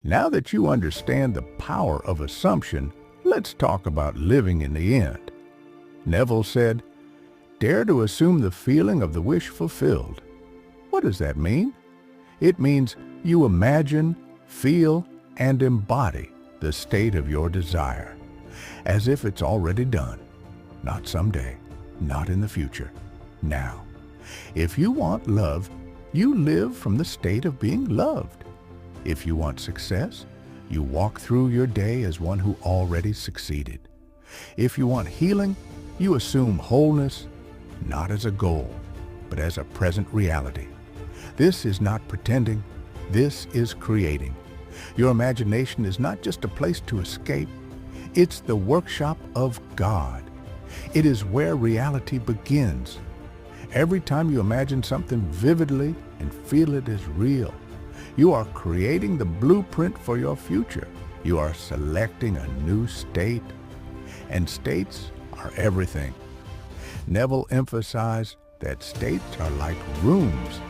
Now that you understand the power of assumption, let's talk about living in the end. Neville said, "Dare to assume the feeling of the wish fulfilled." What does that mean? It means you imagine, feel, and embody the state of your desire, as if it's already done. Not someday, not in the future, now. If you want love, you live from the state of being loved. If you want success, you walk through your day as one who already succeeded. If you want healing, you assume wholeness, not as a goal, but as a present reality. This is not pretending, this is creating. Your imagination is not just a place to escape, it's the workshop of God. It is where reality begins. Every time you imagine something vividly and feel it as real, you are creating the blueprint for your future. You are selecting a new state, and states are everything. Neville emphasized that states are like rooms.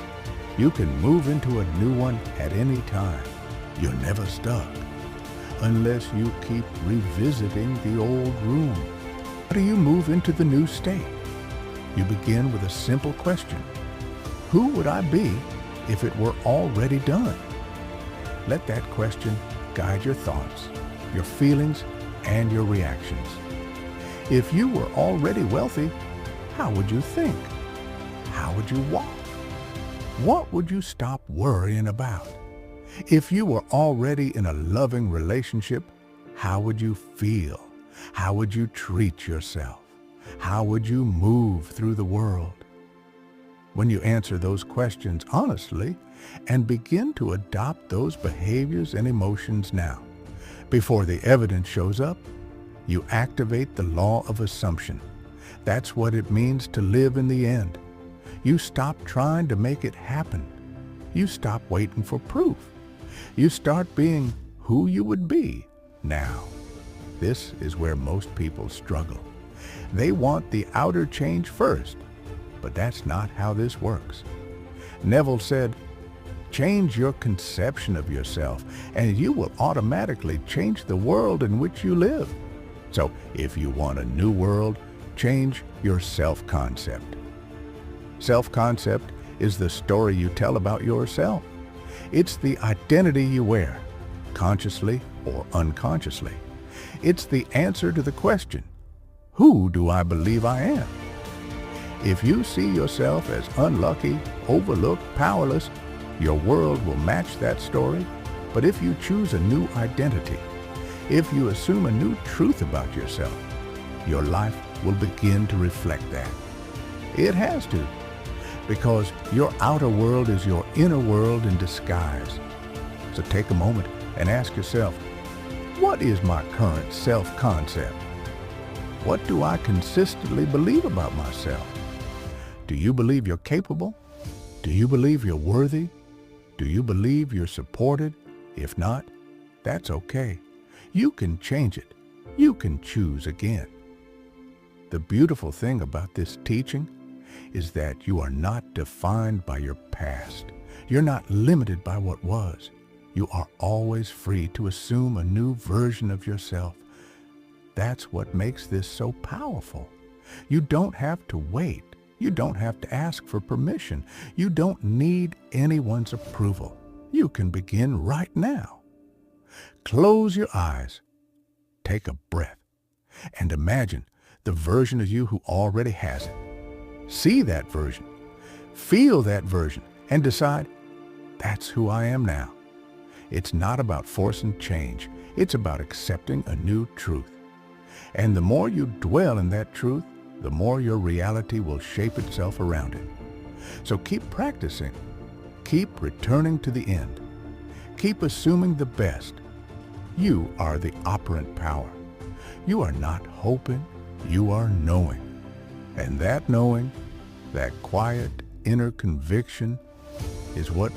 You can move into a new one at any time. You're never stuck, unless you keep revisiting the old room. How do you move into the new state? You begin with a simple question. Who would I be if it were already done? Let that question guide your thoughts, your feelings, and your reactions. If you were already wealthy, how would you think? How would you walk? What would you stop worrying about? If you were already in a loving relationship, how would you feel? How would you treat yourself? How would you move through the world? When you answer those questions honestly and begin to adopt those behaviors and emotions now, before the evidence shows up, you activate the law of assumption. That's what it means to live in the end. You stop trying to make it happen. You stop waiting for proof. You start being who you would be now. This is where most people struggle. They want the outer change first, but that's not how this works. Neville said, "Change your conception of yourself, and you will automatically change the world in which you live." So if you want a new world, change your self-concept. Self-concept is the story you tell about yourself. It's the identity you wear, consciously or unconsciously. It's the answer to the question, who do I believe I am? If you see yourself as unlucky, overlooked, powerless, your world will match that story. But if you choose a new identity, if you assume a new truth about yourself, your life will begin to reflect that. It has to, because your outer world is your inner world in disguise. So take a moment and ask yourself, what is my current self-concept? What do I consistently believe about myself? Do you believe you're capable? Do you believe you're worthy? Do you believe you're supported? If not, that's okay. You can change it. You can choose again. The beautiful thing about this teaching is that you are not defined by your past. You're not limited by what was. You are always free to assume a new version of yourself. That's what makes this so powerful. You don't have to wait. You don't have to ask for permission. You don't need anyone's approval. You can begin right now. Close your eyes, take a breath, and imagine the version of you who already has it. See that version, feel that version, and decide, that's who I am now. It's not about forcing change. It's about accepting a new truth. And the more you dwell in that truth, the more your reality will shape itself around it. So keep practicing. Keep returning to the end. Keep assuming the best. You are the operant power. You are not hoping, you are knowing. And that knowing, that quiet inner conviction, is what